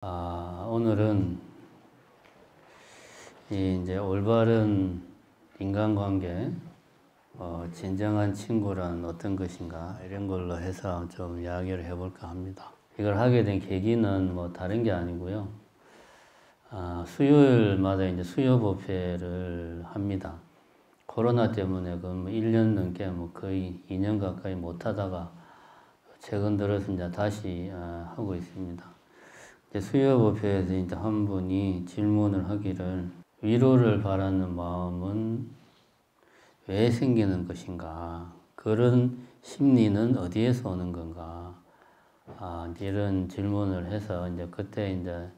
오늘은 이제 올바른 인간관계, 진정한 친구란 어떤 것인가 이런 걸로 해서 좀 이야기를 해볼까 합니다. 이걸 하게 된 계기는 뭐 다른 게 아니고요. 수요일마다 이제 수요법회를 합니다. 코로나 때문에 그 1년 넘게 거의 2년 가까이 못 하다가 최근 들어서 이제 다시 하고 있습니다. 수요법회에서 이제 한 분이 질문을 하기를, 위로를 바라는 마음은 왜 생기는 것인가? 그런 심리는 어디에서 오는 건가? 이런 질문을 해서 이제 그때 이제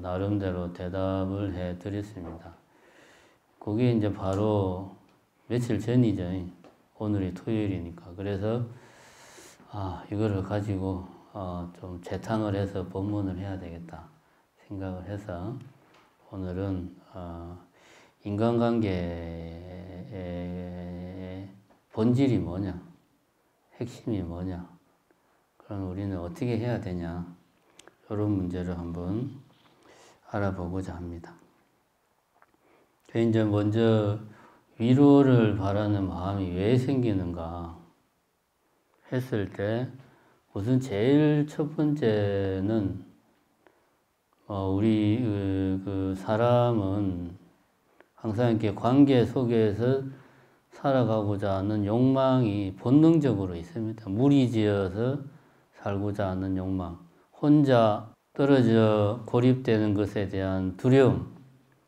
나름대로 대답을 해 드렸습니다. 그게 이제 바로 며칠 전이죠. 오늘이 토요일이니까. 그래서 이거를 가지고 좀 재탕을 해서 법문을 해야 되겠다 생각을 해서 오늘은 인간관계의 본질이 뭐냐, 핵심이 뭐냐, 그럼 우리는 어떻게 해야 되냐, 이런 문제를 한번 알아보고자 합니다. 이제 먼저 위로를 바라는 마음이 왜 생기는가 했을 때, 우선 제일 첫 번째는 우리 그 사람은 항상 이렇게 관계 속에서 살아가고자 하는 욕망이 본능적으로 있습니다. 무리지어서 살고자 하는 욕망, 혼자 떨어져 고립되는 것에 대한 두려움,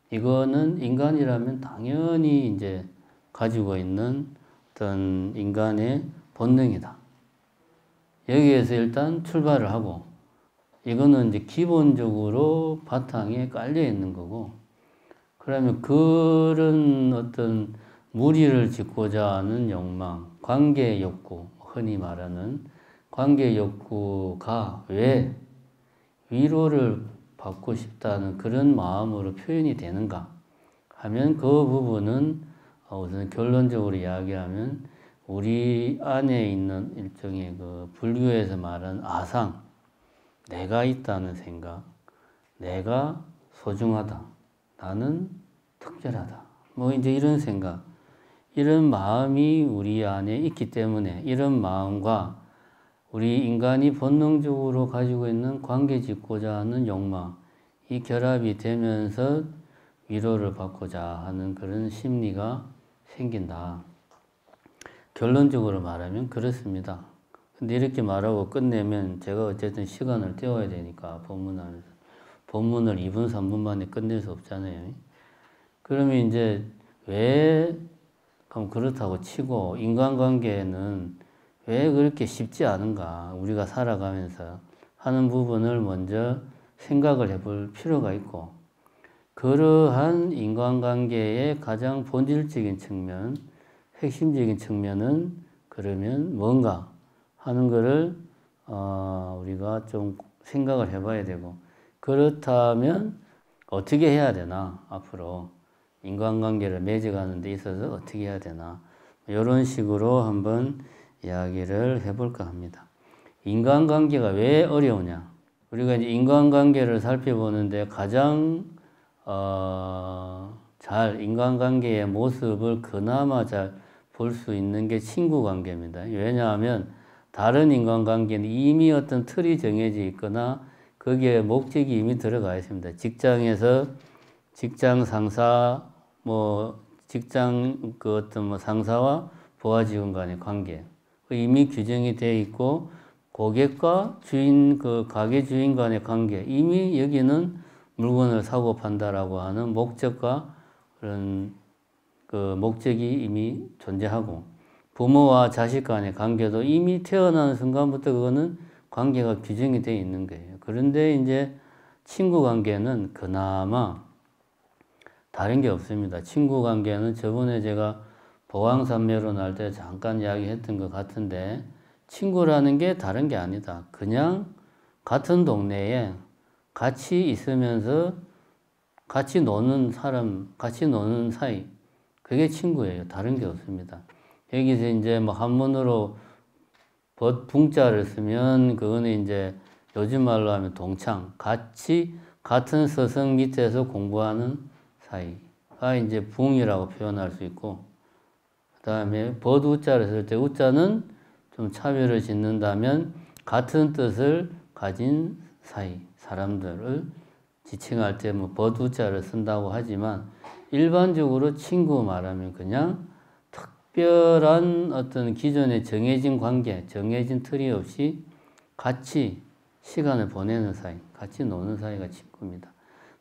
이거는 인간이라면 당연히 이제 가지고 있는 어떤 인간의 본능이다. 여기에서 일단 출발을 하고, 이거는 이제 기본적으로 바탕에 깔려 있는 거고, 그러면 그런 어떤 무리를 짓고자 하는 욕망, 관계 욕구, 흔히 말하는 관계 욕구가 왜 위로를 받고 싶다는 그런 마음으로 표현이 되는가 하면, 그 부분은 우선 결론적으로 이야기하면 우리 안에 있는 일종의 그 불교에서 말하는 아상, 내가 있다는 생각, 내가 소중하다, 나는 특별하다, 이제 이런 생각, 이런 마음이 우리 안에 있기 때문에 이런 마음과 우리 인간이 본능적으로 가지고 있는 관계 짓고자 하는 욕망, 이 결합이 되면서 위로를 받고자 하는 그런 심리가 생긴다. 결론적으로 말하면 그렇습니다. 근데 이렇게 말하고 끝내면 제가 어쨌든 시간을 때워야 되니까 법문을 2분, 3분 만에 끝낼 수 없잖아요. 그러면 이제 왜, 그럼 그렇다고 치고 인간관계는 왜 그렇게 쉽지 않은가, 우리가 살아가면서 하는 부분을 먼저 생각을 해볼 필요가 있고, 그러한 인간관계의 가장 본질적인 측면, 핵심적인 측면은 그러면 뭔가 하는 거를 우리가 좀 생각을 해봐야 되고, 그렇다면 어떻게 해야 되나, 앞으로 인간관계를 맺어가는 데 있어서 어떻게 해야 되나, 이런 식으로 한번 이야기를 해볼까 합니다. 인간관계가 왜 어려우냐? 우리가 이제 인간관계를 살펴보는데 가장 잘 인간관계의 모습을 그나마 잘 볼 수 있는 게 친구관계입니다. 왜냐하면 다른 인간관계는 이미 어떤 틀이 정해져 있거나 거기에 목적이 이미 들어가 있습니다. 직장에서 직장 상사, 직장 그 어떤 상사와 부하 직원 간의 관계, 이미 규정이 되어 있고, 고객과 주인, 그 가게 주인 간의 관계, 이미 여기는 물건을 사고 판다라고 하는 목적과 그런 그 목적이 이미 존재하고, 부모와 자식 간의 관계도 이미 태어나는 순간부터 그거는 관계가 규정이 되어 있는 거예요. 그런데 이제 친구 관계는 그나마 다른 게 없습니다. 친구 관계는 저번에 제가 보왕산매론 할 때 잠깐 이야기했던 것 같은데, 친구라는 게 다른 게 아니다. 그냥 같은 동네에 같이 있으면서 같이 노는 사람, 같이 노는 사이, 그게 친구예요. 다른 게 없습니다. 여기서 이제 한문으로 붕자를 쓰면 그거는 이제 요즘 말로 하면 동창, 같이 같은 서성 밑에서 공부하는 사이가 이제 붕이라고 표현할 수 있고, 그 다음에 벗우자를 쓸 때 우자는 좀 차별을 짓는다면 같은 뜻을 가진 사이, 사람들을 지칭할 때 뭐 벗우자를 쓴다고 하지만 일반적으로 친구 말하면 그냥 특별한 어떤 기존에 정해진 관계, 정해진 틀이 없이 같이 시간을 보내는 사이, 같이 노는 사이가 친구입니다.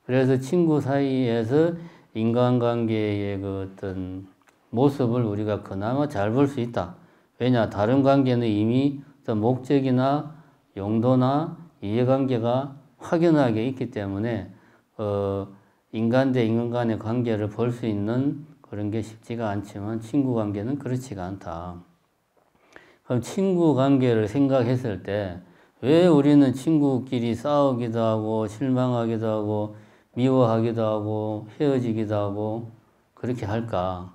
그래서 친구 사이에서 인간관계의 그 어떤 모습을 우리가 그나마 잘 볼 수 있다. 왜냐? 다른 관계는 이미 어떤 목적이나 용도나 이해관계가 확연하게 있기 때문에 인간 대 인간 간의 관계를 볼 수 있는 그런 게 쉽지가 않지만 친구 관계는 그렇지가 않다. 그럼 친구 관계를 생각했을 때 왜 우리는 친구끼리 싸우기도 하고 실망하기도 하고 미워하기도 하고 헤어지기도 하고 그렇게 할까?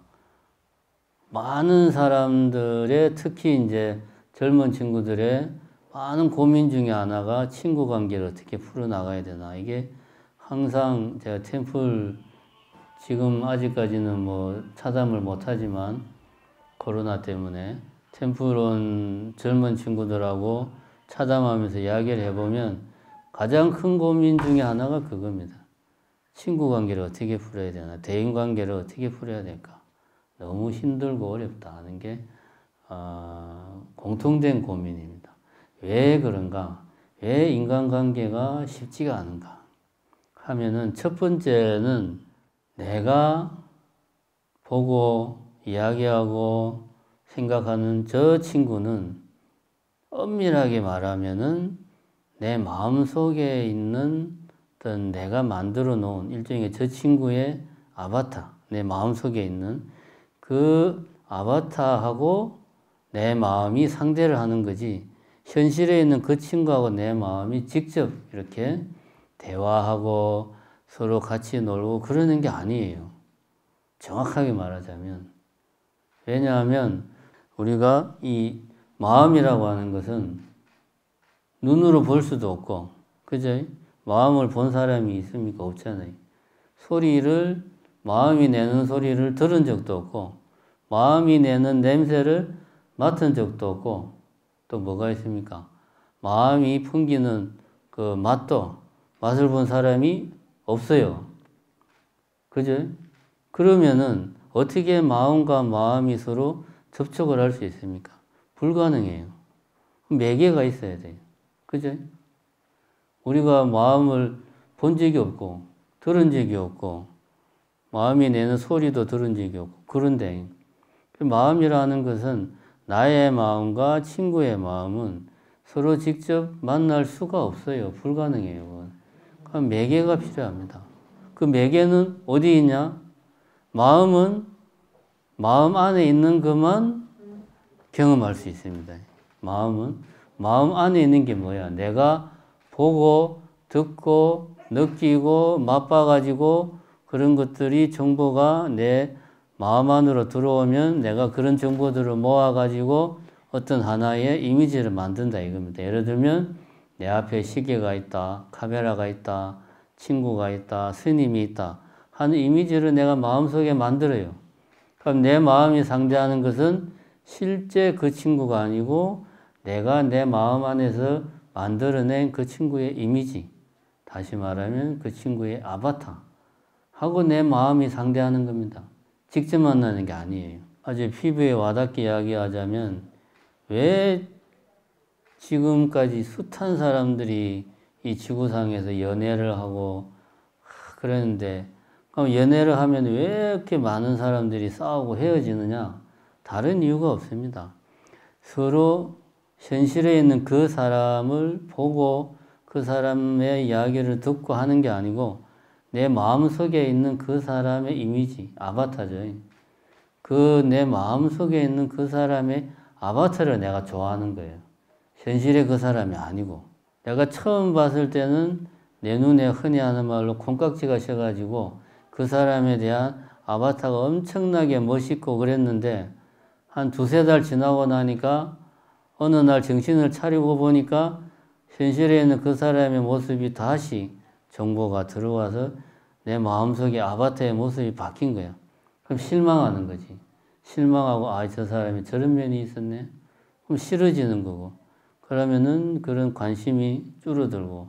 많은 사람들의 특히 이제 젊은 친구들의 많은 고민 중에 하나가 친구 관계를 어떻게 풀어나가야 되나. 이게 항상 제가 템플 지금 아직까지는 뭐 차담을 못하지만 코로나 때문에 템플 온 젊은 친구들하고 차담하면서 이야기를 해보면 가장 큰 고민 중에 하나가 그겁니다. 친구 관계를 어떻게 풀어야 되나, 대인 관계를 어떻게 풀어야 될까. 너무 힘들고 어렵다 하는 게 공통된 고민입니다. 왜 그런가? 왜 인간관계가 쉽지가 않은가? 하면은 첫 번째는 내가 보고 이야기하고 생각하는 저 친구는 엄밀하게 말하면은 내 마음속에 있는 어떤 내가 만들어 놓은 일종의 저 친구의 아바타, 내 마음속에 있는 그 아바타하고 내 마음이 상대를 하는 거지, 현실에 있는 그 친구하고 내 마음이 직접 이렇게 대화하고 서로 같이 놀고 그러는 게 아니에요. 정확하게 말하자면. 왜냐하면 우리가 이 마음이라고 하는 것은 눈으로 볼 수도 없고, 그죠? 마음을 본 사람이 있습니까? 없잖아요. 마음이 내는 소리를 들은 적도 없고, 마음이 내는 냄새를 맡은 적도 없고, 또 뭐가 있습니까? 마음이 풍기는 그 맛을 본 사람이 없어요. 그죠? 그러면은 어떻게 마음과 마음이 서로 접촉을 할 수 있습니까? 불가능해요. 매개가 있어야 돼요. 그죠? 우리가 마음을 본 적이 없고, 들은 적이 없고, 마음이 내는 소리도 들은 적이 없고, 그런데 마음이라는 것은 나의 마음과 친구의 마음은 서로 직접 만날 수가 없어요. 불가능해요. 그럼 매개가 필요합니다. 그 매개는 어디 있냐? 마음은 마음 안에 있는 것만 경험할 수 있습니다. 마음 안에 있는 게 뭐야? 내가 보고 듣고 느끼고 맛봐가지고 그런 것들이 정보가 내 마음 안으로 들어오면 내가 그런 정보들을 모아가지고 어떤 하나의 이미지를 만든다 이겁니다. 예를 들면 내 앞에 시계가 있다, 카메라가 있다, 친구가 있다, 스님이 있다 하는 이미지를 내가 마음속에 만들어요. 그럼 내 마음이 상대하는 것은 실제 그 친구가 아니고 내가 내 마음 안에서 만들어낸 그 친구의 이미지, 다시 말하면 그 친구의 아바타 하고 내 마음이 상대하는 겁니다. 직접 만나는 게 아니에요. 아주 피부에 와닿게 이야기하자면 왜 지금까지 숱한 사람들이 이 지구상에서 연애를 하고 그러는데, 그럼 연애를 하면 왜 이렇게 많은 사람들이 싸우고 헤어지느냐? 다른 이유가 없습니다. 서로 현실에 있는 그 사람을 보고 그 사람의 이야기를 듣고 하는 게 아니고 내 마음속에 있는 그 사람의 이미지, 아바타죠. 그 내 마음속에 있는 그 사람의 아바타를 내가 좋아하는 거예요. 현실의 그 사람이 아니고. 내가 처음 봤을 때는 내 눈에 흔히 하는 말로 콩깍지가 셔가지고 그 사람에 대한 아바타가 엄청나게 멋있고 그랬는데 한 두세 달 지나고 나니까 어느 날 정신을 차리고 보니까 현실에 있는 그 사람의 모습이 다시 정보가 들어와서 내 마음속에 아바타의 모습이 바뀐 거야. 그럼 실망하는 거지. 실망하고 아, 저 사람이 저런 면이 있었네. 그럼 싫어지는 거고. 그러면은 그런 관심이 줄어들고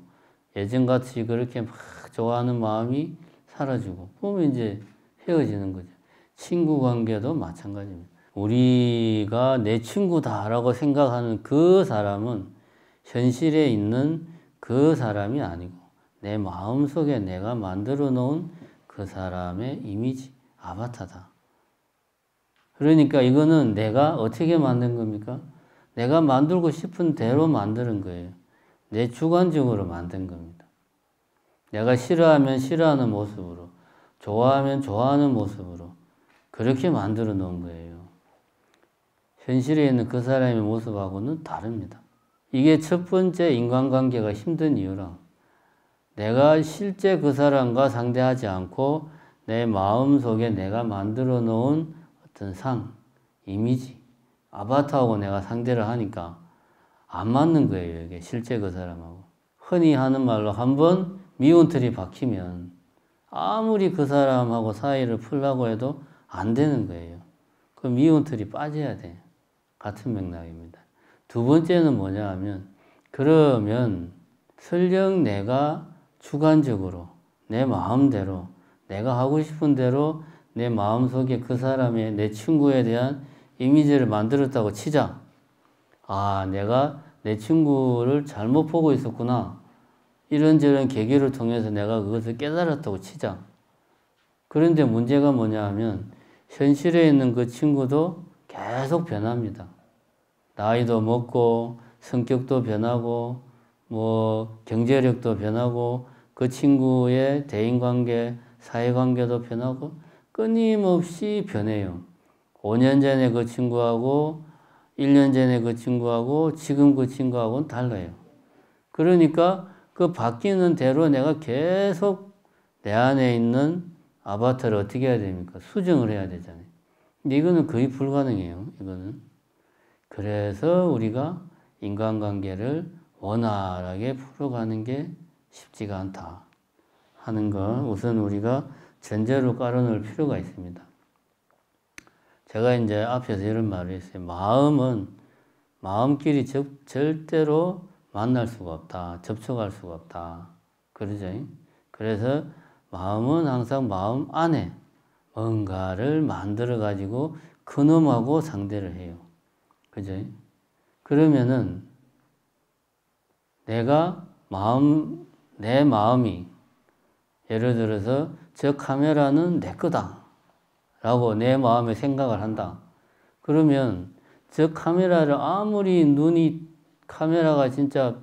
예전같이 그렇게 막 좋아하는 마음이 사라지고 그러면 이제 헤어지는 거죠. 친구 관계도 마찬가지입니다. 우리가 내 친구다라고 생각하는 그 사람은 현실에 있는 그 사람이 아니고 내 마음속에 내가 만들어 놓은 그 사람의 이미지, 아바타다. 그러니까 이거는 내가 어떻게 만든 겁니까? 내가 만들고 싶은 대로 만드는 거예요. 내 주관적으로 만든 겁니다. 내가 싫어하면 싫어하는 모습으로, 좋아하면 좋아하는 모습으로 그렇게 만들어 놓은 거예요. 현실에 있는 그 사람의 모습하고는 다릅니다. 이게 첫 번째 인간관계가 힘든 이유라. 내가 실제 그 사람과 상대하지 않고 내 마음속에 내가 만들어 놓은 어떤 상, 이미지, 아바타하고 내가 상대를 하니까 안 맞는 거예요. 이게 실제 그 사람하고. 흔히 하는 말로 한번 미운 틀이 박히면 아무리 그 사람하고 사이를 풀려고 해도 안 되는 거예요. 그 미운 틀이 빠져야 돼요. 같은 맥락입니다. 두 번째는 뭐냐 하면 그러면 설령 내가 주관적으로 내 마음대로 내가 하고 싶은 대로 내 마음속에 그 사람의 내 친구에 대한 이미지를 만들었다고 치자. 아, 내가 내 친구를 잘못 보고 있었구나. 이런저런 계기를 통해서 내가 그것을 깨달았다고 치자. 그런데 문제가 뭐냐 하면 현실에 있는 그 친구도 계속 변합니다. 나이도 먹고 성격도 변하고 뭐 경제력도 변하고 그 친구의 대인관계, 사회관계도 변하고 끊임없이 변해요. 5년 전에 그 친구하고 1년 전에 그 친구하고 지금 그 친구하고는 달라요. 그러니까 그 바뀌는 대로 내가 계속 내 안에 있는 아바타를 어떻게 해야 됩니까? 수정을 해야 되잖아요. 근데 이거는 거의 불가능해요. 이거는. 그래서 우리가 인간관계를 원활하게 풀어가는 게 쉽지가 않다 하는 거 우선 우리가 전제로 깔아놓을 필요가 있습니다. 제가 이제 앞에서 이런 말을 했어요. 마음은 마음끼리 절대로 만날 수가 없다. 접촉할 수가 없다. 그러죠. 그래서 마음은 항상 마음 안에 뭔가를 만들어 가지고 그놈하고 상대를 해요. 그죠? 그러면은 내가 내 마음이 예를 들어서 저 카메라는 내 거다 라고 내 마음에 생각을 한다. 그러면 저 카메라를 아무리 카메라가 진짜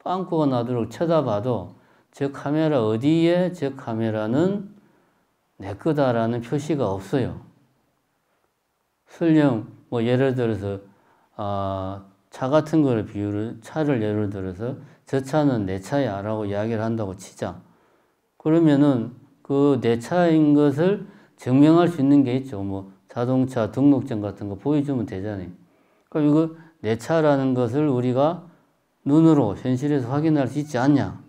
빵꾸가 나도록 쳐다봐도 저 카메라 어디에 저 카메라는 내 거다라는 표시가 없어요. 설령 뭐 예를 들어서 차 같은 거를 차를 예를 들어서 저 차는 내 차야 라고 이야기를 한다고 치자. 그러면은 그 내 차인 것을 증명할 수 있는 게 있죠. 뭐 자동차 등록증 같은 거 보여주면 되잖아요. 그럼 이거 내 차라는 것을 우리가 눈으로 현실에서 확인할 수 있지 않냐?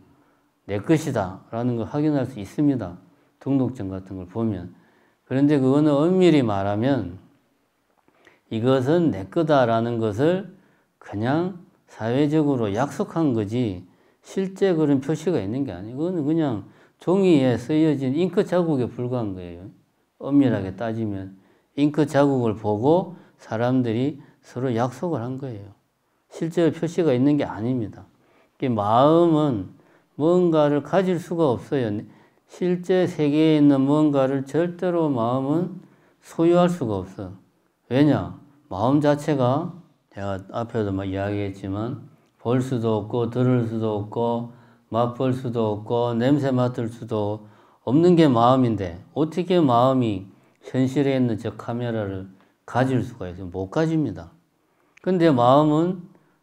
내 것이다 라는 걸 확인할 수 있습니다. 등록증 같은 걸 보면. 그런데 그거는 엄밀히 말하면 이것은 내 거다라는 것을 그냥 사회적으로 약속한 거지 실제 그런 표시가 있는 게 아니고 그거는 그냥 종이에 쓰여진 잉크 자국에 불과한 거예요. 엄밀하게 따지면 잉크 자국을 보고 사람들이 서로 약속을 한 거예요. 실제로 표시가 있는 게 아닙니다. 마음은 뭔가를 가질 수가 없어요. 실제 세계에 있는 뭔가를 절대로 마음은 소유할 수가 없어. 왜냐? 마음 자체가 제가 앞에도 막 이야기했지만 볼 수도 없고 들을 수도 없고 맛볼 수도 없고 냄새 맡을 수도 없는 게 마음인데 어떻게 마음이 현실에 있는 저 카메라를 가질 수가 있어요? 못 가집니다. 근데 마음은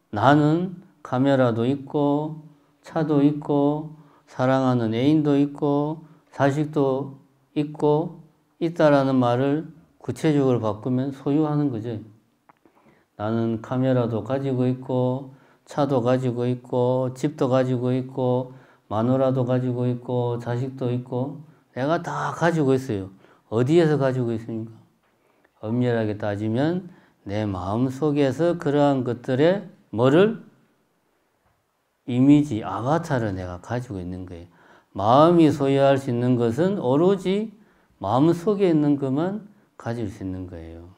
나는 카메라도 있고 차도 있고 사랑하는 애인도 있고 자식도 있고 있다라는 말을 구체적으로 바꾸면 소유하는 거죠. 나는 카메라도 가지고 있고 차도 가지고 있고 집도 가지고 있고 마누라도 가지고 있고 자식도 있고 내가 다 가지고 있어요. 어디에서 가지고 있습니까? 엄밀하게 따지면 내 마음 속에서 그러한 것들의 뭐를? 이미지, 아바타를 내가 가지고 있는 거예요. 마음이 소유할 수 있는 것은 오로지 마음 속에 있는 것만 가질 수 있는 거예요.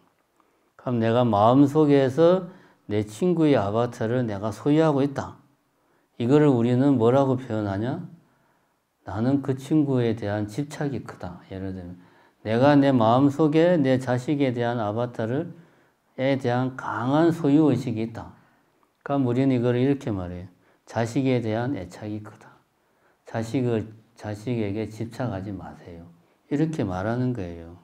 그럼 내가 마음 속에서 내 친구의 아바타를 내가 소유하고 있다. 이거를 우리는 뭐라고 표현하냐? 나는 그 친구에 대한 집착이 크다. 예를 들면 내가 내 마음 속에 내 자식에 대한 아바타에 대한 강한 소유의식이 있다. 그럼 우리는 이걸 이렇게 말해요. 자식에 대한 애착이 크다. 자식에게 집착하지 마세요. 이렇게 말하는 거예요.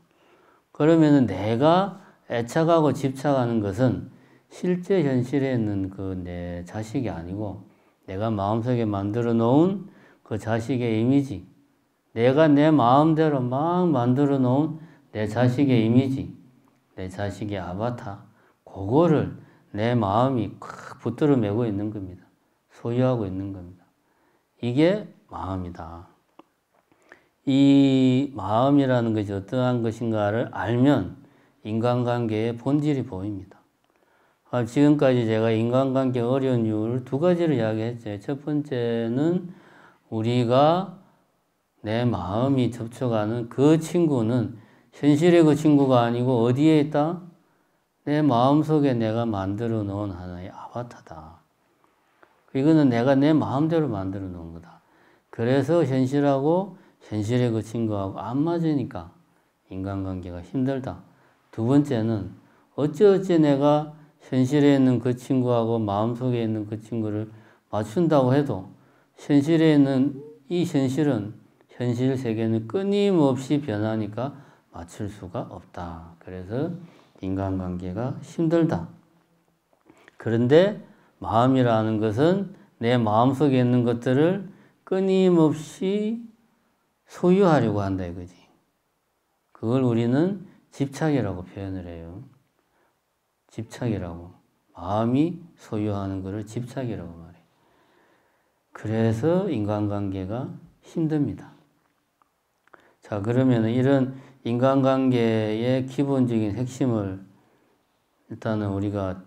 그러면은 내가 애착하고 집착하는 것은 실제 현실에 있는 그 내 자식이 아니고 내가 마음속에 만들어 놓은 그 자식의 이미지, 내가 내 마음대로 막 만들어 놓은 내 자식의 이미지, 내 자식의 아바타, 그거를 내 마음이 콱 붙들어 매고 있는 겁니다. 소유하고 있는 겁니다. 이게 마음이다. 이 마음이라는 것이 어떠한 것인가를 알면 인간관계의 본질이 보입니다. 지금까지 제가 인간관계 어려운 이유를 두 가지를 이야기했죠. 첫 번째는 우리가 내 마음이 접촉하는 그 친구는 현실의 그 친구가 아니고 어디에 있다? 내 마음속에 내가 만들어 놓은 하나의 아바타다. 이거는 내가 내 마음대로 만들어 놓은 거다. 그래서 현실하고 현실의 그 친구하고 안 맞으니까 인간관계가 힘들다. 두 번째는 어찌 내가 현실에 있는 그 친구하고 마음속에 있는 그 친구를 맞춘다고 해도 현실에 있는 이 현실은 현실 세계는 끊임없이 변하니까 맞출 수가 없다. 그래서 인간관계가 힘들다. 그런데 마음이라는 것은 내 마음속에 있는 것들을 끊임없이 소유하려고 한다 이거지. 그걸 우리는 집착이라고 표현을 해요. 집착이라고. 마음이 소유하는 것을 집착이라고 말해요. 그래서 인간관계가 힘듭니다. 자, 그러면 이런 인간관계의 기본적인 핵심을 일단은 우리가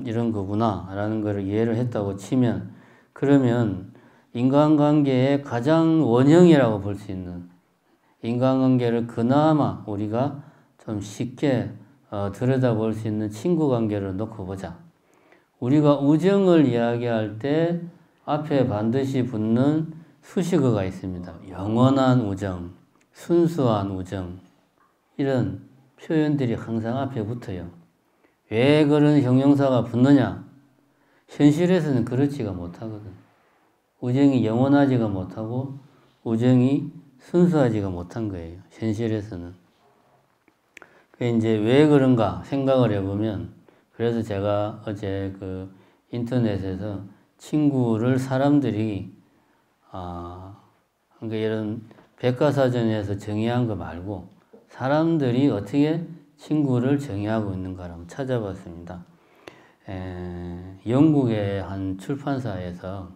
이런 거구나 라는 것을 이해를 했다고 치면, 그러면 인간관계의 가장 원형이라고 볼 수 있는, 인간관계를 그나마 우리가 좀 쉽게 들여다볼 수 있는 친구관계를 놓고 보자. 우리가 우정을 이야기할 때 앞에 반드시 붙는 수식어가 있습니다. 영원한 우정, 순수한 우정, 이런 표현들이 항상 앞에 붙어요. 왜 그런 형용사가 붙느냐? 현실에서는 그렇지가 못하거든. 우정이 영원하지가 못하고 우정이 순수하지가 못한 거예요. 현실에서는. 이제 왜 그런가 생각을 해보면, 그래서 제가 어제 그 인터넷에서 친구를 사람들이 그러니까 이런 백과사전에서 정의한 거 말고 사람들이 어떻게 친구를 정의하고 있는가를 한번 찾아봤습니다. 영국의 한 출판사에서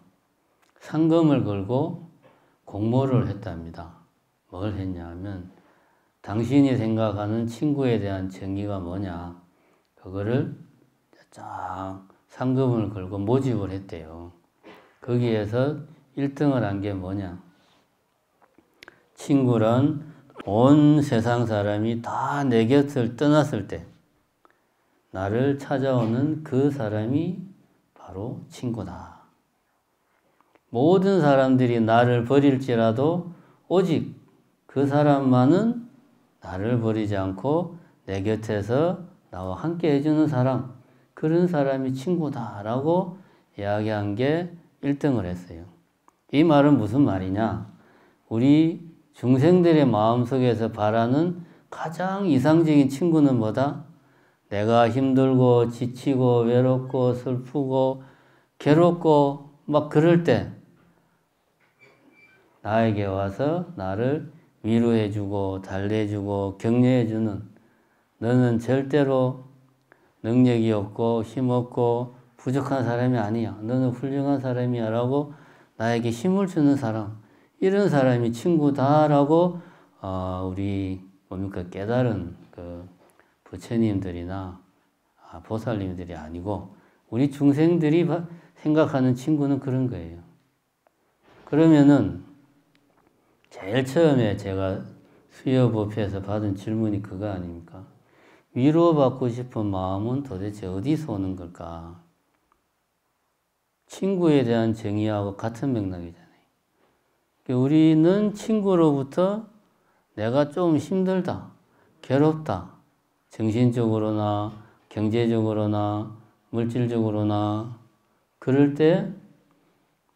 상금을 걸고 공모를 했답니다. 뭘 했냐면 당신이 생각하는 친구에 대한 정의가 뭐냐, 그거를 쫙 상금을 걸고 모집을 했대요. 거기에서 1등을 한 게 뭐냐, 친구란 온 세상 사람이 다 내 곁을 떠났을 때 나를 찾아오는 그 사람이 바로 친구다. 모든 사람들이 나를 버릴지라도 오직 그 사람만은 나를 버리지 않고 내 곁에서 나와 함께 해주는 사람, 그런 사람이 친구다라고 이야기한 게 1등을 했어요. 이 말은 무슨 말이냐? 우리 중생들의 마음속에서 바라는 가장 이상적인 친구는 뭐다? 내가 힘들고 지치고 외롭고 슬프고 괴롭고 막 그럴 때 나에게 와서 나를 위로해주고 달래주고 격려해주는, 너는 절대로 능력이 없고 힘없고 부족한 사람이 아니야. 너는 훌륭한 사람이야. 라고 나에게 힘을 주는 사람. 이런 사람이 친구다라고 우리 뭡니까 깨달은 그 부처님들이나 보살님들이 아니고 우리 중생들이 생각하는 친구는 그런 거예요. 그러면은 제일 처음에 제가 수요법회에서 받은 질문이 그거 아닙니까? 위로받고 싶은 마음은 도대체 어디서 오는 걸까? 친구에 대한 정의하고 같은 맥락이잖아요. 우리는 친구로부터 내가 좀 힘들다, 괴롭다, 정신적으로나 경제적으로나 물질적으로나 그럴 때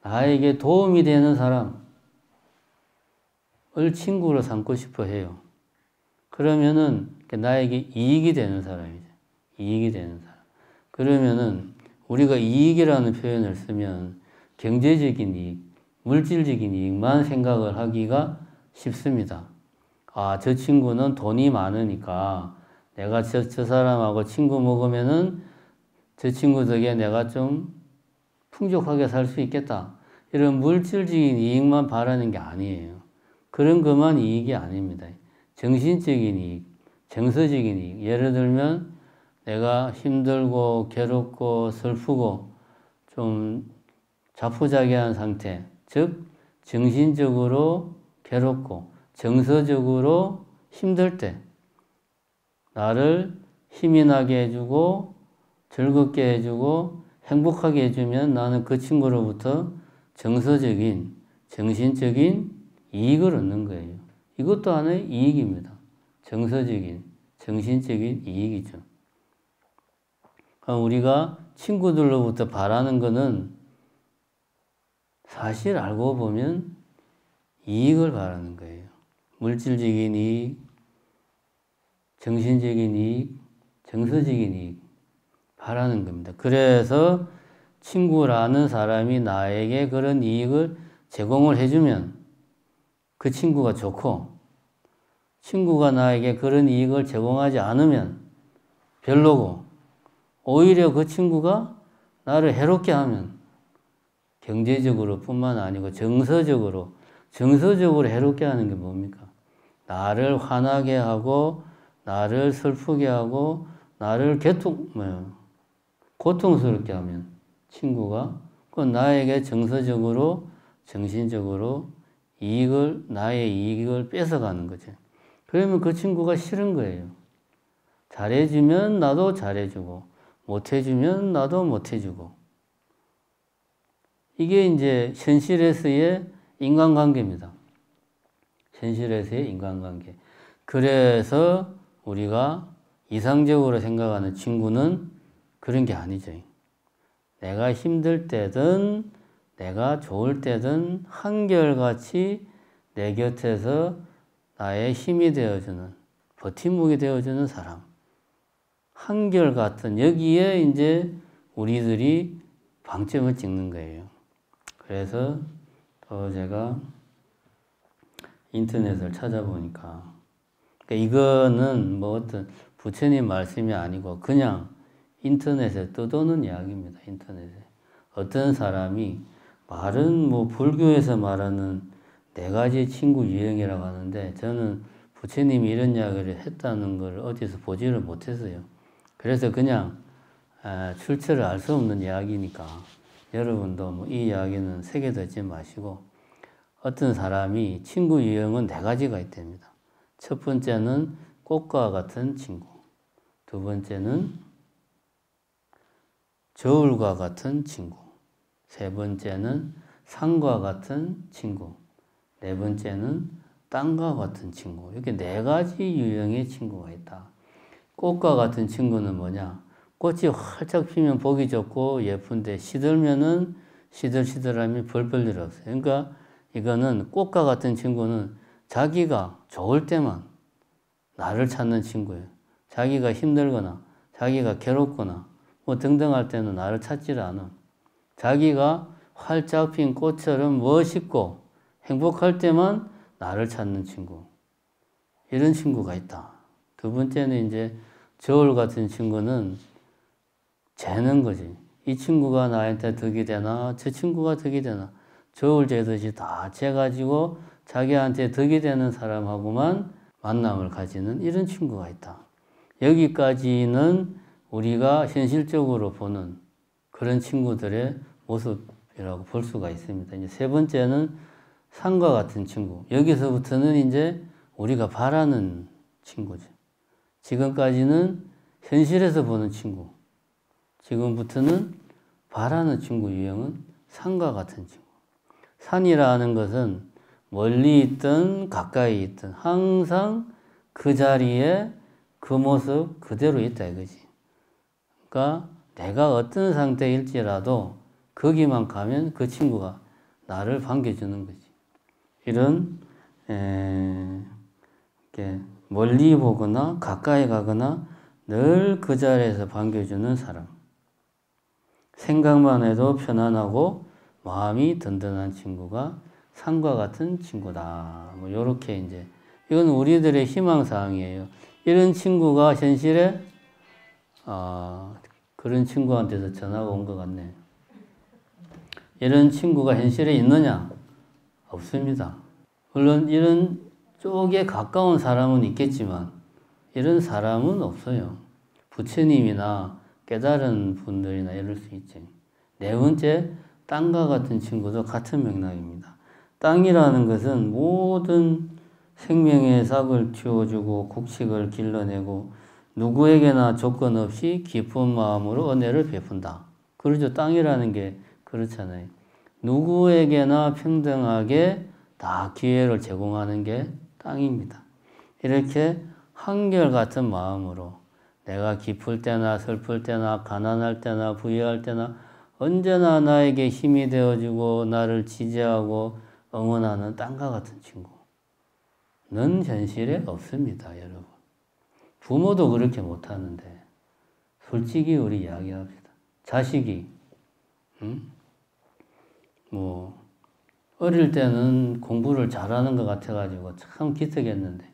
나에게 도움이 되는 사람을 친구로 삼고 싶어 해요. 그러면은 나에게 이익이 되는 사람이죠. 이익이 되는 사람. 그러면은 우리가 이익이라는 표현을 쓰면 경제적인 이익, 물질적인 이익만 생각을 하기가 쉽습니다. 저 친구는 돈이 많으니까 내가 저 사람하고 친구 먹으면은 저 친구 덕에 내가 좀 풍족하게 살 수 있겠다. 이런 물질적인 이익만 바라는 게 아니에요. 그런 것만 이익이 아닙니다. 정신적인 이익, 정서적인 이익. 예를 들면 내가 힘들고 괴롭고 슬프고 좀 자포자기한 상태, 즉 정신적으로 괴롭고 정서적으로 힘들 때 나를 힘이 나게 해주고 즐겁게 해주고 행복하게 해주면 나는 그 친구로부터 정서적인, 정신적인 이익을 얻는 거예요. 이것도 하나의 이익입니다. 정서적인, 정신적인 이익이죠. 우리가 친구들로부터 바라는 것은 사실 알고 보면 이익을 바라는 거예요. 물질적인 이익, 정신적인 이익, 정서적인 이익 바라는 겁니다. 그래서 친구라는 사람이 나에게 그런 이익을 제공을 해주면 그 친구가 좋고 친구가 나에게 그런 이익을 제공하지 않으면 별로고 오히려 그 친구가 나를 해롭게 하면 경제적으로 뿐만 아니고 정서적으로 해롭게 하는 게 뭡니까? 나를 화나게 하고 나를 슬프게 하고 나를 고통스럽게 하면 친구가 그건 나에게 정서적으로 정신적으로 나의 이익을 뺏어가는 거죠. 그러면 그 친구가 싫은 거예요. 잘해주면 나도 잘해주고 못해주면 나도 못해주고 이게 이제 현실에서의 인간관계입니다. 현실에서의 인간관계. 그래서 우리가 이상적으로 생각하는 친구는 그런 게 아니죠. 내가 힘들 때든 내가 좋을 때든 한결같이 내 곁에서 나의 힘이 되어주는, 버팀목이 되어주는 사람. 한결같은, 여기에 이제 우리들이 방점을 찍는 거예요. 그래서 또 제가 인터넷을 찾아보니까, 그러니까 이거는 뭐 어떤 부처님 말씀이 아니고 그냥 인터넷에 떠도는 이야기입니다. 인터넷에. 어떤 사람이 말은 뭐 불교에서 말하는 4가지 친구 유형이라고 하는데 저는 부처님이 이런 이야기를 했다는 걸 어디서 보지를 못했어요. 그래서 그냥 출처를 알 수 없는 이야기니까 여러분도 뭐 이 이야기는 새겨듣지 마시고 어떤 사람이 친구 유형은 4가지가 있답니다. 첫 번째는 꽃과 같은 친구, 두 번째는 저울과 같은 친구, 세 번째는 산과 같은 친구, 네 번째는 땅과 같은 친구. 이렇게 4가지 유형의 친구가 있다. 꽃과 같은 친구는 뭐냐? 꽃이 활짝 피면 보기 좋고 예쁜데 시들면은 시들시들하면 별 일 없어요. 그러니까 이거는 꽃과 같은 친구는 자기가 좋을 때만 나를 찾는 친구예요. 자기가 힘들거나 자기가 괴롭거나 뭐 등등 할 때는 나를 찾지를 않아. 자기가 활짝 핀 꽃처럼 멋있고 행복할 때만 나를 찾는 친구. 이런 친구가 있다. 두 번째는 이제 저울 같은 친구는 재는 거지. 이 친구가 나한테 덕이 되나 저 친구가 덕이 되나 저울 재듯이 다 재가지고 자기한테 덕이 되는 사람하고만 만남을 가지는 이런 친구가 있다. 여기까지는 우리가 현실적으로 보는 그런 친구들의 모습이라고 볼 수가 있습니다. 이제 세 번째는 산과 같은 친구. 여기서부터는 이제 우리가 바라는 친구죠. 지금까지는 현실에서 보는 친구. 지금부터는 바라는 친구 유형은 산과 같은 친구. 산이라는 것은 멀리 있든 가까이 있든 항상 그 자리에 그 모습 그대로 있다 이거지. 그러니까 내가 어떤 상태일지라도 거기만 가면 그 친구가 나를 반겨주는 거지. 이런 이렇게 멀리 보거나 가까이 가거나 늘 그 자리에서 반겨주는 사람. 생각만 해도 편안하고 마음이 든든한 친구가 산과 같은 친구다. 뭐 요렇게 이제 이건 우리들의 희망사항이에요. 이런 친구가 현실에 그런 친구한테서 전화가 온 것 같네. 이런 친구가 현실에 있느냐? 없습니다. 물론 이런 쪽에 가까운 사람은 있겠지만 이런 사람은 없어요. 부처님이나 깨달은 분들이나 이럴 수 있지. 네 번째, 땅과 같은 친구도 같은 맥락입니다. 땅이라는 것은 모든 생명의 싹을 틔워주고 곡식을 길러내고 누구에게나 조건 없이 기쁜 마음으로 은혜를 베푼다. 그러죠. 땅이라는 게 그렇잖아요. 누구에게나 평등하게 다 기회를 제공하는 게 땅입니다. 이렇게 한결같은 마음으로 내가 기쁠 때나 슬플 때나 가난할 때나 부유할 때나 언제나 나에게 힘이 되어주고 나를 지지하고 응원하는 땅과 같은 친구는 현실에 없습니다, 여러분. 부모도 그렇게 못하는데 솔직히 우리 이야기합시다. 자식이 뭐 어릴 때는 공부를 잘하는 것 같아가지고 참 기특했는데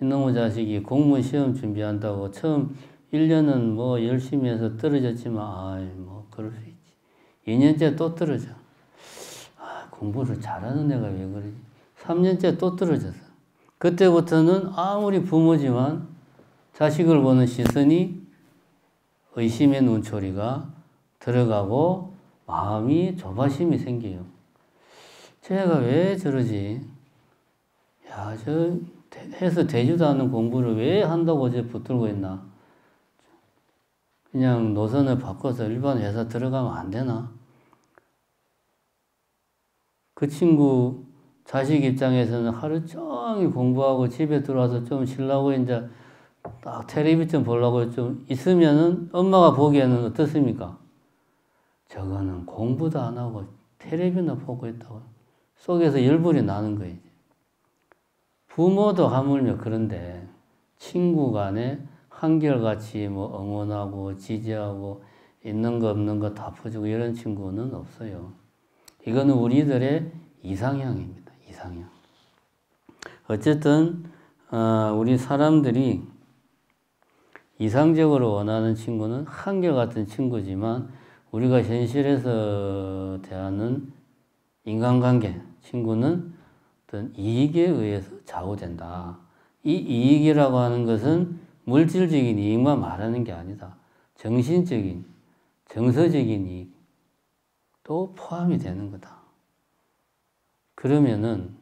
이놈의 자식이 공무원 시험 준비한다고 처음 1년은 뭐 열심히 해서 떨어졌지만 뭐 그럴 수 있지. 2년째 또 떨어져. 공부를 잘하는 애가 왜 그러지? 3년째 또 떨어졌어. 그때부터는 아무리 부모지만 자식을 보는 시선이 의심의 눈초리가 들어가고 마음이 조바심이 생겨요. 쟤가 왜 저러지? 야, 저 해서 되지도 않는 공부를 왜 한다고 저 붙들고 있나? 그냥 노선을 바꿔서 일반 회사 들어가면 안 되나? 그 친구 자식 입장에서는 하루 종일 공부하고 집에 들어와서 좀 쉬려고 이제 딱 텔레비 좀 보려고 좀 있으면은 엄마가 보기에는 어떻습니까? 저거는 공부도 안 하고 텔레비나 보고 있다고 속에서 열불이 나는 거예요. 부모도 하물며 그런데 친구 간에 한결같이 뭐 응원하고 지지하고 있는 거 없는 거 다 퍼주고 이런 친구는 없어요. 이거는 우리들의 이상향입니다. 이상향. 어쨌든 우리 사람들이 이상적으로 원하는 친구는 한결같은 친구지만 우리가 현실에서 대하는 인간관계 친구는 어떤 이익에 의해서 좌우된다. 이 이익이라고 하는 것은 물질적인 이익만 말하는 게 아니다. 정신적인, 정서적인 이익도 포함이 되는 거다. 그러면은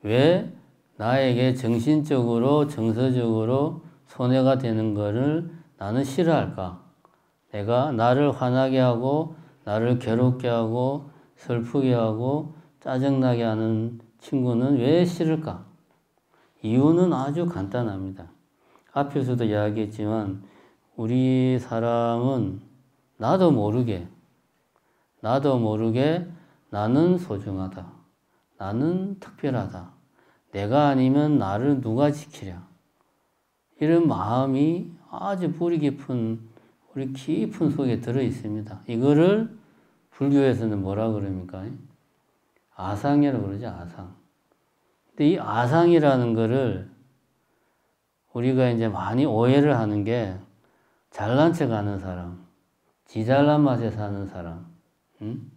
왜 나에게 정신적으로, 정서적으로 손해가 되는 것을 나는 싫어할까? 내가 나를 화나게 하고, 나를 괴롭게 하고, 슬프게 하고, 짜증나게 하는 친구는 왜 싫을까? 이유는 아주 간단합니다. 앞에서도 이야기했지만 우리 사람은 나도 모르게 나는 소중하다. 나는 특별하다. 내가 아니면 나를 누가 지키랴. 이런 마음이 아주 뿌리 깊은 우리 깊은 속에 들어 있습니다. 이거를 불교에서는 뭐라 그럽니까? 아상이라고 그러죠. 아상. 근데 이 아상이라는 거를 우리가 이제 많이 오해를 하는 게 잘난 척 하는 사람, 지 잘난 맛에 사는 사람, 응?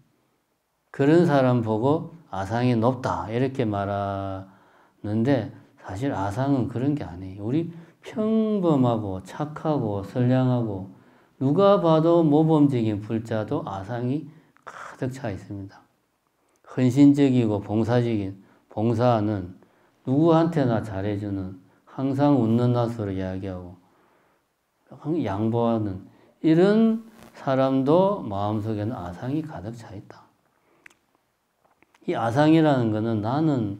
그런 사람 보고 아상이 높다 이렇게 말하는데 사실 아상은 그런 게 아니에요. 우리 평범하고 착하고 선량하고 누가 봐도 모범적인 불자도 아상이 가득 차 있습니다. 헌신적이고 봉사적인 봉사는 누구한테나 잘해주는 항상 웃는 낯으로 이야기하고 양보하는 이런 사람도 마음속에는 아상이 가득 차 있다. 이 아상이라는 것은 나는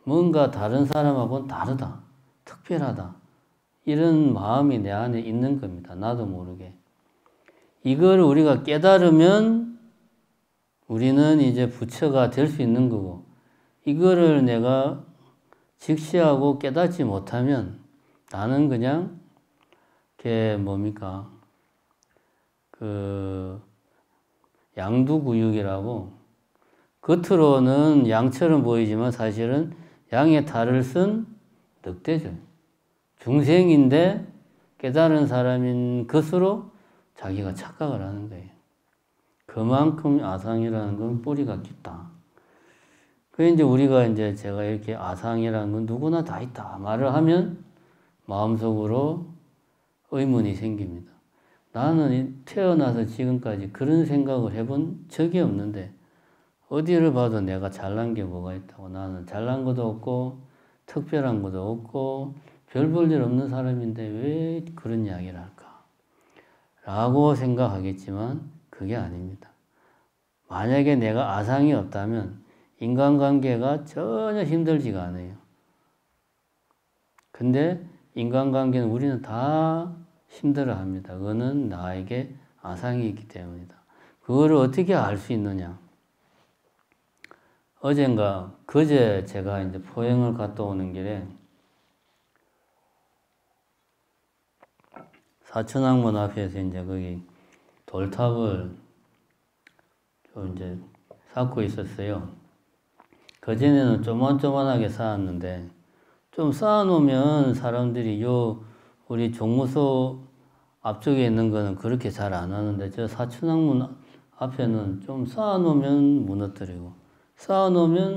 뭔가 다른 사람하고는 다르다, 특별하다 이런 마음이 내 안에 있는 겁니다. 나도 모르게. 이걸 우리가 깨달으면 우리는 이제 부처가 될 수 있는 거고 이거를 내가 직시하고 깨닫지 못하면 나는 그냥 그게 뭡니까? 그 양두구육이라고 겉으로는 양처럼 보이지만 사실은 양의 탈을 쓴 늑대죠. 중생인데 깨달은 사람인 것으로 자기가 착각을 하는 거예요. 그만큼 아상이라는 건 뿌리가 깊다. 그 이제 우리가 이제 제가 이렇게 아상이라는 건 누구나 다 있다 말을 하면 마음속으로 의문이 생깁니다. 나는 태어나서 지금까지 그런 생각을 해본 적이 없는데 어디를 봐도 내가 잘난 게 뭐가 있다고. 나는 잘난 것도 없고 특별한 것도 없고 별 볼 일 없는 사람인데 왜 그런 이야기를 할까? 라고 생각하겠지만 그게 아닙니다. 만약에 내가 아상이 없다면 인간관계가 전혀 힘들지가 않아요. 근데 인간관계는 우리는 다 힘들어합니다. 그거는 나에게 아상이 있기 때문이다. 그거를 어떻게 알 수 있느냐? 어젠가 그제 제가 이제 포행을 갔다 오는 길에 사천왕문 앞에서 이제 거기 돌탑을 좀 이제 쌓고 있었어요. 그전에는 조만조만하게 쌓았는데 좀 쌓아놓으면 사람들이 우리 종무소 앞쪽에 있는 거는 그렇게 잘 안 하는데 저 사천왕문 앞에는 좀 쌓아놓으면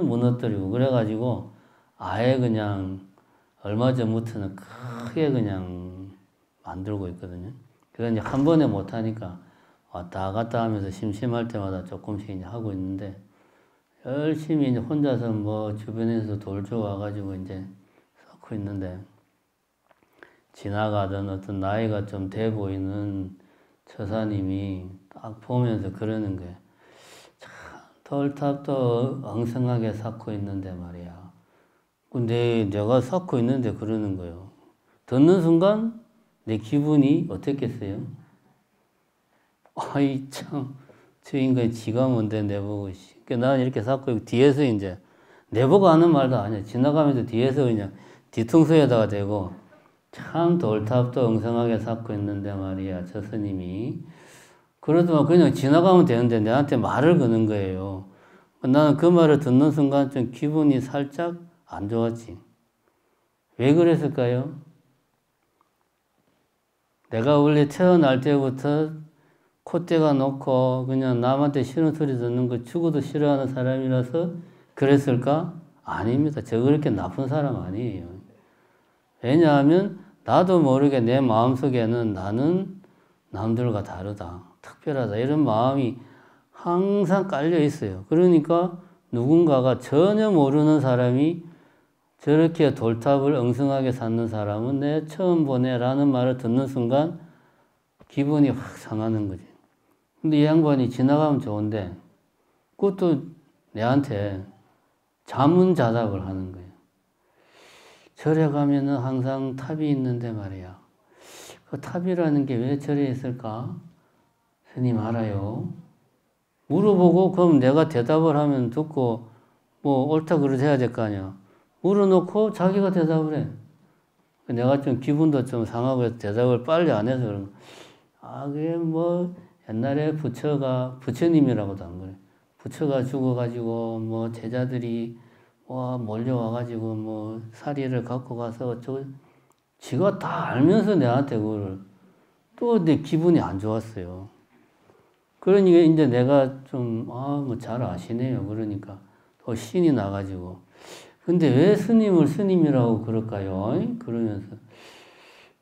무너뜨리고 그래가지고 아예 그냥 얼마 전부터는 크게 그냥 만들고 있거든요. 그래서 이제 한 번에 못하니까 왔다 갔다 하면서 심심할 때마다 조금씩 이제 하고 있는데 열심히 이제 혼자서 뭐 주변에서 돌 줘와가지고 이제 쌓고 있는데 지나가던 어떤 나이가 좀 돼 보이는 처사님이 딱 보면서 그러는 거예요. 참 돌탑도 엉성하게 쌓고 있는데 말이야. 근데 내가 쌓고 있는데 그러는 거예요. 듣는 순간 내 기분이 어땠겠어요? 아이 참 저 인간이 지가 뭔데 내보고 그러니까 나는 이렇게 쌓고 있고 뒤에서 이제 내보고 하는 말도 아니야. 지나가면서 뒤에서 그냥 뒤통수에다가 대고 참 돌탑도 엉성하게 쌓고 있는데 말이야 저 스님이 그러더만 그냥 지나가면 되는데 내한테 말을 거는 거예요. 나는 그 말을 듣는 순간 좀 기분이 살짝 안 좋았지. 왜 그랬을까요? 내가 원래 태어날 때부터 콧대가 높고 그냥 남한테 싫은 소리 듣는 거 죽어도 싫어하는 사람이라서 그랬을까? 아닙니다. 저 그렇게 나쁜 사람 아니에요. 왜냐하면 나도 모르게 내 마음속에는 나는 남들과 다르다, 특별하다 이런 마음이 항상 깔려 있어요. 그러니까 누군가가 전혀 모르는 사람이 저렇게 돌탑을 엉성하게 쌓는 사람은 내 처음 보네 라는 말을 듣는 순간 기분이 확 상하는 거지. 근데 이 양반이 지나가면 좋은데 그것도 내한테 자문자답을 하는 거예요. 절에 가면은 항상 탑이 있는데 말이야. 그 탑이라는 게 왜 절에 있을까? 스님 알아요? 물어보고 그럼 내가 대답을 하면 듣고 뭐 옳다 그러지 해야 될 거 아니야. 물어놓고 자기가 대답을 해. 내가 좀 기분도 좀 상하고 해서 대답을 빨리 안 해서 그런 거야. 그게 뭐 옛날에 부처님이라고도 안 그래. 부처가 죽어가지고 뭐 제자들이 몰려와가지고 뭐 사리를 갖고 가서 지가 다 알면서 내한테 그거를 또 내 기분이 안 좋았어요. 그러니까 이제 내가 좀, 뭐 잘 아시네요. 그러니까 또 신이 나가지고. 근데 왜 스님을 스님이라고 그럴까요? 그러면서,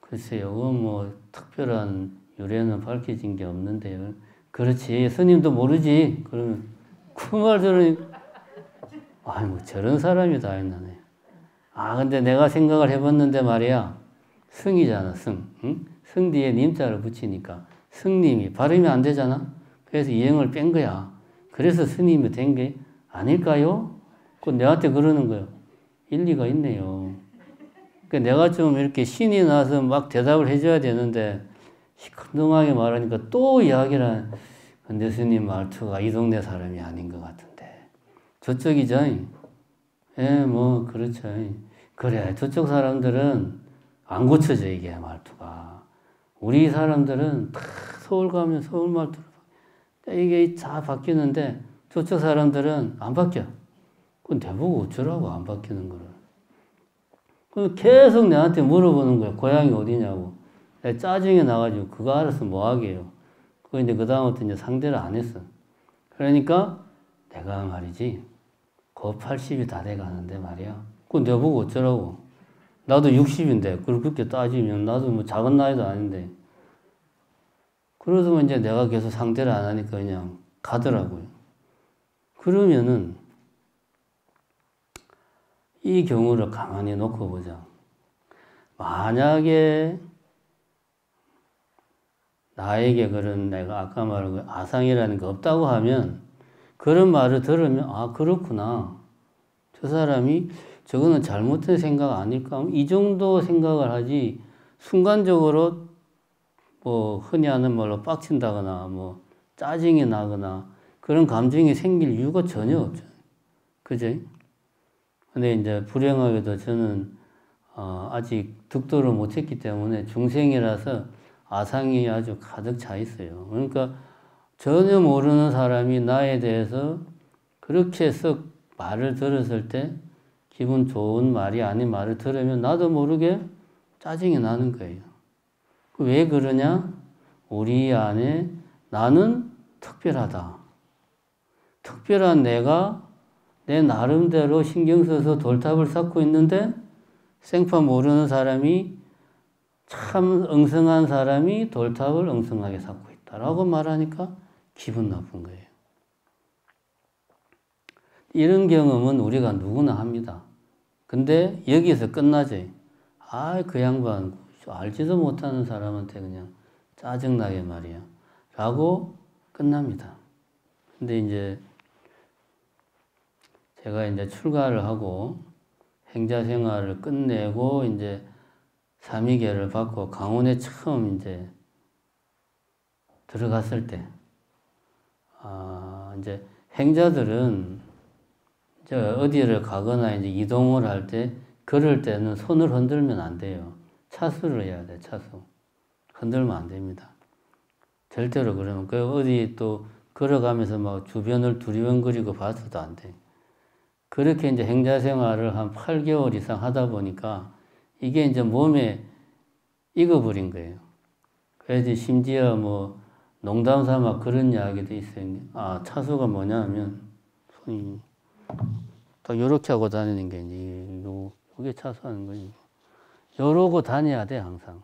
글쎄요, 그건 뭐 특별한 유래는 밝혀진 게 없는데요. 그렇지, 스님도 모르지. 그러면, 그 말 들으니까, 뭐 저런 사람이 다 있나네. 근데 내가 생각을 해봤는데 말이야. 승이잖아, 승. 응? 승 뒤에 님자를 붙이니까 승님이 발음이 안 되잖아. 그래서 이행을 뺀 거야. 그래서 스님이 된 게 아닐까요? 그 내한테 그러는 거예요. 일리가 있네요. 그 내가 좀 이렇게 신이 나서 막 대답을 해줘야 되는데 시큰둥하게 말하니까 또 이야기를 하는. 근데 스님 말투가 이 동네 사람이 아닌 것 같은데 저쪽이죠. 예, 뭐 그렇죠. 그래, 저쪽 사람들은 안 고쳐져 이게 말투가. 우리 사람들은 다 서울 가면 서울 말투로 이게 다 바뀌는데 저쪽 사람들은 안 바뀌어. 그건 내보고 어쩌라고 안 바뀌는 거를. 그럼 계속 내한테 물어보는 거야. 고향이 어디냐고. 내가 짜증이 나가지고 그거 알아서 뭐 하게요. 그거 이제 그 다음부터 이제 상대를 안 했어. 그러니까 내가 말이지. 그 80이 다 돼가는데 말이야. 그건 내보고 어쩌라고. 나도 60인데 그렇게 따지면 나도 뭐 작은 나이도 아닌데. 그래서 이제 내가 계속 상대를 안 하니까 그냥 가더라고요. 그러면은 이 경우를 가만히 놓고 보자. 만약에 나에게 그런 내가 아까 말한 거 아상이라는 게 없다고 하면 그런 말을 들으면 그렇구나. 저 사람이 저거는 잘못된 생각 아닐까? 이 정도 생각을 하지 순간적으로 뭐 흔히 하는 말로 빡친다거나 뭐 짜증이 나거나 그런 감정이 생길 이유가 전혀 없죠. 그죠? 근데 이제 불행하게도 저는 아직 득도를 못했기 때문에 중생이라서 아상이 아주 가득 차 있어요. 그러니까 전혀 모르는 사람이 나에 대해서 그렇게 썩 말을 들었을 때 기분 좋은 말이 아닌 말을 들으면 나도 모르게 짜증이 나는 거예요. 왜 그러냐? 우리 안에 나는 특별하다. 특별한 내가 내 나름대로 신경 써서 돌탑을 쌓고 있는데 생파 모르는 사람이 참 엉성한 사람이 돌탑을 엉성하게 쌓고 있다라고 말하니까 기분 나쁜 거예요. 이런 경험은 우리가 누구나 합니다. 근데 여기서 끝나지. 그 양반 알지도 못하는 사람한테 그냥 짜증나게 말이야. 라고 끝납니다. 근데 이제 제가 이제 출가를 하고 행자 생활을 끝내고 이제 삼위계를 받고 강원에 처음 이제 들어갔을 때, 이제 행자들은 이제 어디를 가거나 이제 이동을 할 때, 걸을 때는 손을 흔들면 안 돼요. 차수를 해야 돼, 차수. 흔들면 안 됩니다. 절대로 그러면, 어디 또 걸어가면서 막 주변을 두리번거리고 봐서도 안 돼. 그렇게 이제 행자 생활을 한 8개월 이상 하다 보니까 이게 이제 몸에 익어버린 거예요. 그래서 심지어 뭐 농담 삼아 그런 이야기도 있어요. 차수가 뭐냐면 손이 딱 요렇게 하고 다니는 게 이제 요게 차수하는 거지. 요러고 다녀야 돼, 항상.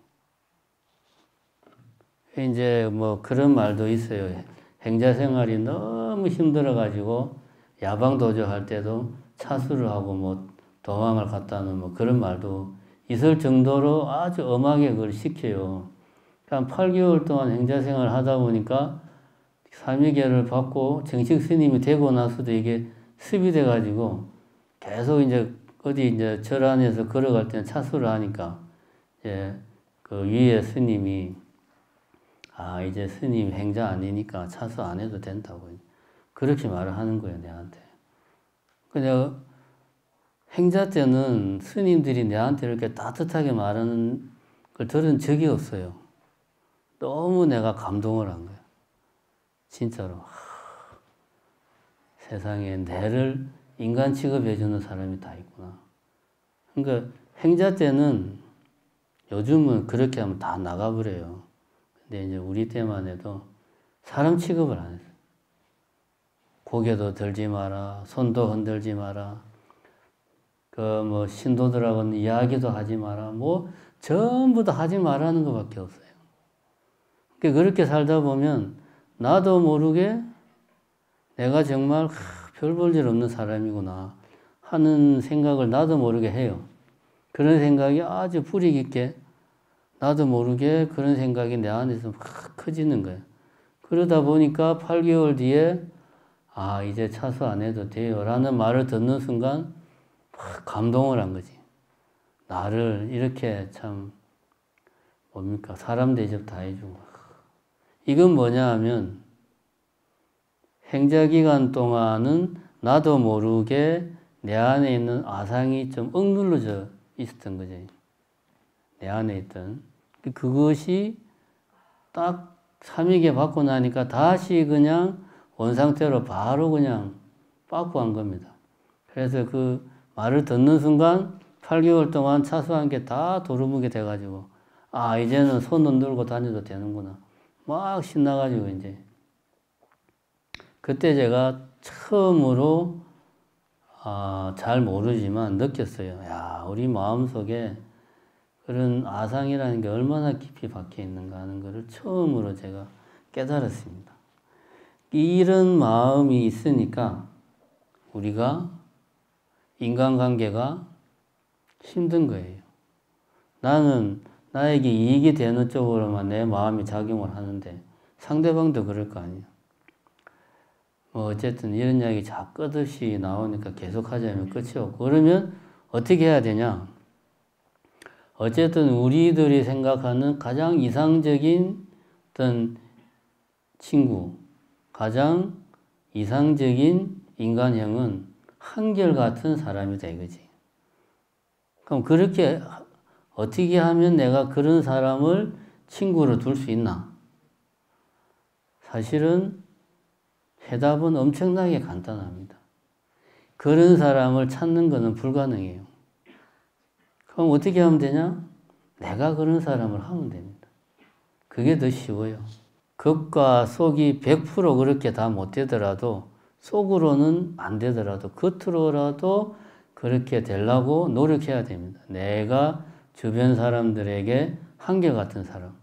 이제 뭐 그런 말도 있어요. 행자 생활이 너무 힘들어가지고 야방 도주할 때도 차수를 하고 뭐 도망을 갔다는 뭐 그런 말도 있을 정도로 아주 엄하게 그걸 시켜요. 한 8개월 동안 행자 생활을 하다 보니까 삼위계를 받고 정식 스님이 되고 나서도 이게 습이 돼가지고 계속 이제 어디 이제 절 안에서 걸어갈 때는 차수를 하니까 이제 그 위에 스님이 이제 스님 행자 아니니까 차수 안 해도 된다고 그렇게 말을 하는 거예요, 내한테. 내가 행자 때는 스님들이 내한테 이렇게 따뜻하게 말하는 걸 들은 적이 없어요. 너무 내가 감동을 한 거야. 진짜로. 세상에 내를 인간 취급해주는 사람이 다 있구나. 그러니까 행자 때는 요즘은 그렇게 하면 다 나가버려요. 근데 이제 우리 때만 해도 사람 취급을 안 했어요. 고개도 들지 마라, 손도 흔들지 마라, 신도들하고는 이야기도 하지 마라, 전부 다 하지 말라는 것밖에 없어요. 그렇게 살다 보면 나도 모르게 내가 정말 별 볼 일 없는 사람이구나 하는 생각을 나도 모르게 해요. 그런 생각이 아주 뿌리 깊게 나도 모르게 그런 생각이 내 안에서 막 커지는 거예요. 그러다 보니까 8개월 뒤에 이제 차수 안 해도 돼요 라는 말을 듣는 순간 막 감동을 한 거지. 나를 이렇게 참 사람 대접 다 해주고. 이건 뭐냐 하면 행자기간 동안은 나도 모르게 내 안에 있는 아상이 좀 억눌러져 있었던 거지. 내 안에 있던. 그것이 딱 삼위계 받고 나니까 다시 그냥 원상태로 바로 그냥 빠꾸한 겁니다. 그래서 그 말을 듣는 순간 8개월 동안 차수한 게 다 도루묵이 돼가지고 이제는 손 흔들고 다녀도 되는구나. 막 신나가지고 이제 그때 제가 처음으로 잘 모르지만 느꼈어요. 우리 마음속에 그런 아상이라는 게 얼마나 깊이 박혀 있는가 하는 것을 처음으로 제가 깨달았습니다. 이런 마음이 있으니까 우리가 인간관계가 힘든 거예요. 나는 나에게 이익이 되는 쪽으로만 내 마음이 작용을 하는데 상대방도 그럴 거 아니에요. 어쨌든 이런 이야기 끝없이 나오니까 계속 하자면 끝이 없고, 그러면 어떻게 해야 되냐? 어쨌든 우리들이 생각하는 가장 이상적인 어떤 친구, 가장 이상적인 인간형은 한결같은 사람이다 이거지. 그럼 그렇게 어떻게 하면 내가 그런 사람을 친구로 둘 수 있나? 사실은 해답은 엄청나게 간단합니다. 그런 사람을 찾는 것은 불가능해요. 그럼 어떻게 하면 되냐? 내가 그런 사람을 하면 됩니다. 그게 더 쉬워요. 겉과 속이 100% 그렇게 다 못 되더라도, 속으로는 안 되더라도 겉으로라도 그렇게 되려고 노력해야 됩니다. 내가 주변 사람들에게 한결같은 사람.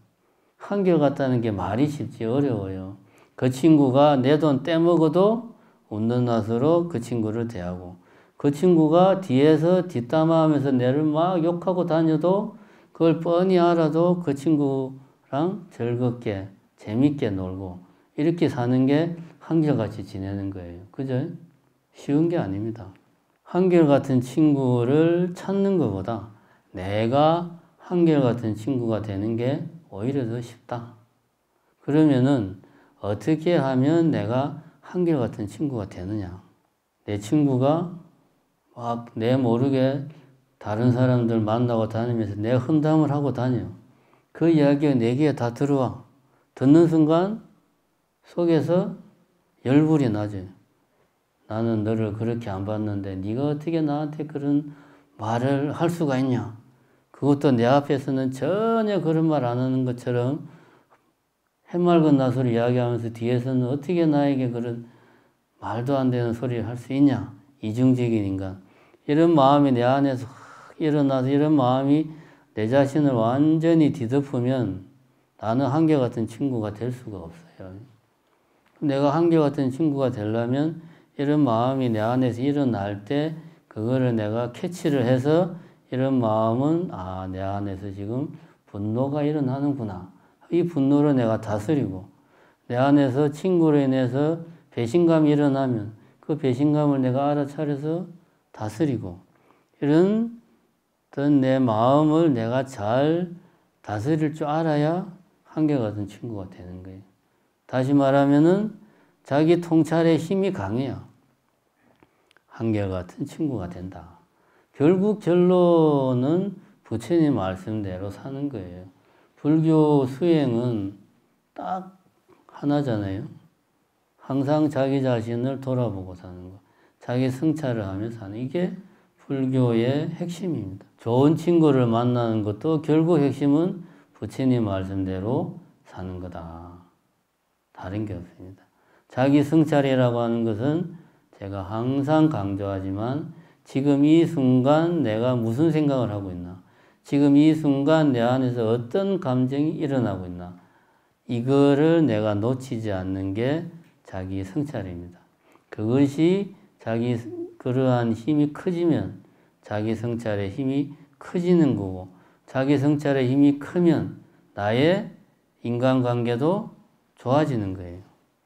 한결같다는 게 말이 쉽지 어려워요. 그 친구가 내 돈 떼먹어도 웃는 낯으로 그 친구를 대하고, 그 친구가 뒤에서 뒷담화하면서 내를 막 욕하고 다녀도 그걸 뻔히 알아도 그 친구랑 즐겁게 재밌게 놀고 이렇게 사는 게 한결같이 지내는 거예요. 그죠? 쉬운 게 아닙니다. 한결같은 친구를 찾는 것보다 내가 한결같은 친구가 되는 게 오히려 더 쉽다. 그러면은 어떻게 하면 내가 한결같은 친구가 되느냐? 내 친구가 막 내 모르게 다른 사람들 만나고 다니면서 내 험담을 하고 다녀. 그 이야기가 내 귀에 다 들어와. 듣는 순간 속에서 열불이 나죠. 나는 너를 그렇게 안 봤는데 네가 어떻게 나한테 그런 말을 할 수가 있냐? 그것도 내 앞에서는 전혀 그런 말 안 하는 것처럼 해맑은 낯으로 이야기하면서 뒤에서는 어떻게 나에게 그런 말도 안 되는 소리를 할 수 있냐? 이중적인 인간. 이런 마음이 내 안에서 일어나서 이런 마음이 내 자신을 완전히 뒤덮으면 나는 한결같은 친구가 될 수가 없어요. 내가 한결같은 친구가 되려면 이런 마음이 내 안에서 일어날 때 그거를 내가 캐치를 해서 이런 마음은 내 안에서 지금 분노가 일어나는구나. 이 분노를 내가 다스리고, 내 안에서 친구로 인해서 배신감이 일어나면 그 배신감을 내가 알아차려서 다스리고, 이런 어떤 내 마음을 내가 잘 다스릴 줄 알아야 한결같은 친구가 되는 거예요. 다시 말하면은 자기 통찰의 힘이 강해야 한결같은 친구가 된다. 결국 결론은 부처님 말씀대로 사는 거예요. 불교 수행은 딱 하나잖아요. 항상 자기 자신을 돌아보고 사는 거. 자기 성찰을 하며 사는, 이게 불교의 핵심입니다. 좋은 친구를 만나는 것도 결국 핵심은 부처님 말씀대로 사는 거다. 다른 게 없습니다. 자기 성찰이라고 하는 것은 제가 항상 강조하지만 지금 이 순간 내가 무슨 생각을 하고 있나, 지금 이 순간 내 안에서 어떤 감정이 일어나고 있나, 이거를 내가 놓치지 않는 게 자기 성찰입니다. 그것이 자기 그러한 힘이 커지면 자기 성찰의 힘이 커지는 거고, 자기 성찰의 힘이 크면 나의 인간관계도 좋아지는 거예요.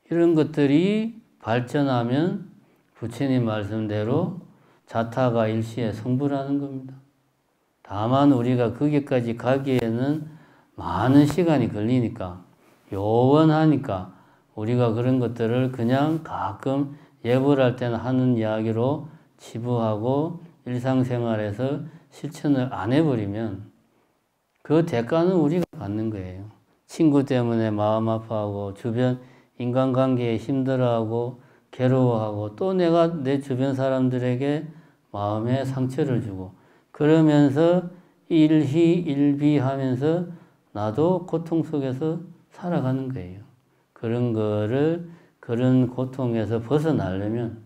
이런 것들이 발전하면 부처님 말씀대로 자타가 일시에 성불하는 겁니다. 다만 우리가 거기까지 가기에는 많은 시간이 걸리니까, 요원하니까 우리가 그런 것들을 그냥 가끔 예불 할 때는 하는 이야기로 치부하고 일상생활에서 실천을 안 해버리면 그 대가는 우리가 받는 거예요. 친구 때문에 마음 아파하고 주변 인간관계에 힘들어하고 괴로워하고 또 내가 내 주변 사람들에게 마음에 상처를 주고 그러면서 일희 일비 하면서 나도 고통 속에서 살아가는 거예요. 그런 거를, 그런 고통에서 벗어나려면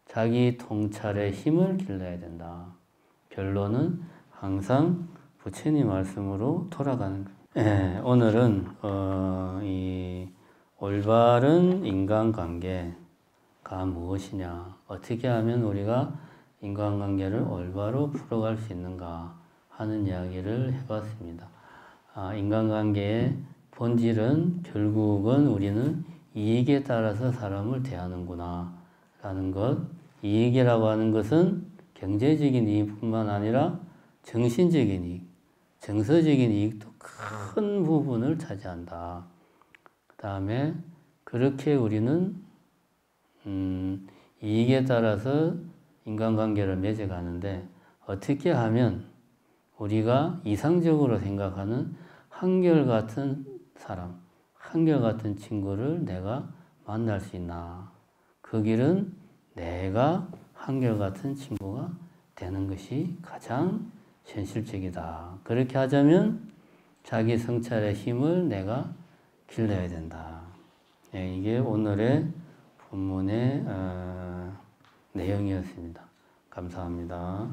자기 통찰의 힘을 길러야 된다. 결론은 항상 부처님 말씀으로 돌아가는 거예요. 네, 오늘은 이 올바른 인간관계가 무엇이냐, 어떻게 하면 우리가 인간관계를 올바로 풀어갈 수 있는가 하는 이야기를 해봤습니다. 인간관계의 본질은 결국은 우리는 이익에 따라서 사람을 대하는구나 라는 것. 이익이라고 하는 것은 경제적인 이익뿐만 아니라 정신적인 이익, 정서적인 이익도 큰 부분을 차지한다. 그 다음에 그렇게 우리는 이익에 따라서 인간관계를 맺어가는데 어떻게 하면 우리가 이상적으로 생각하는 한결같은 사람, 한결같은 친구를 내가 만날 수 있나. 그 길은 내가 한결같은 친구가 되는 것이 가장 현실적이다. 그렇게 하자면 자기 성찰의 힘을 내가 길러야 된다. 네, 이게 오늘의 본문의 내용이었습니다. 감사합니다.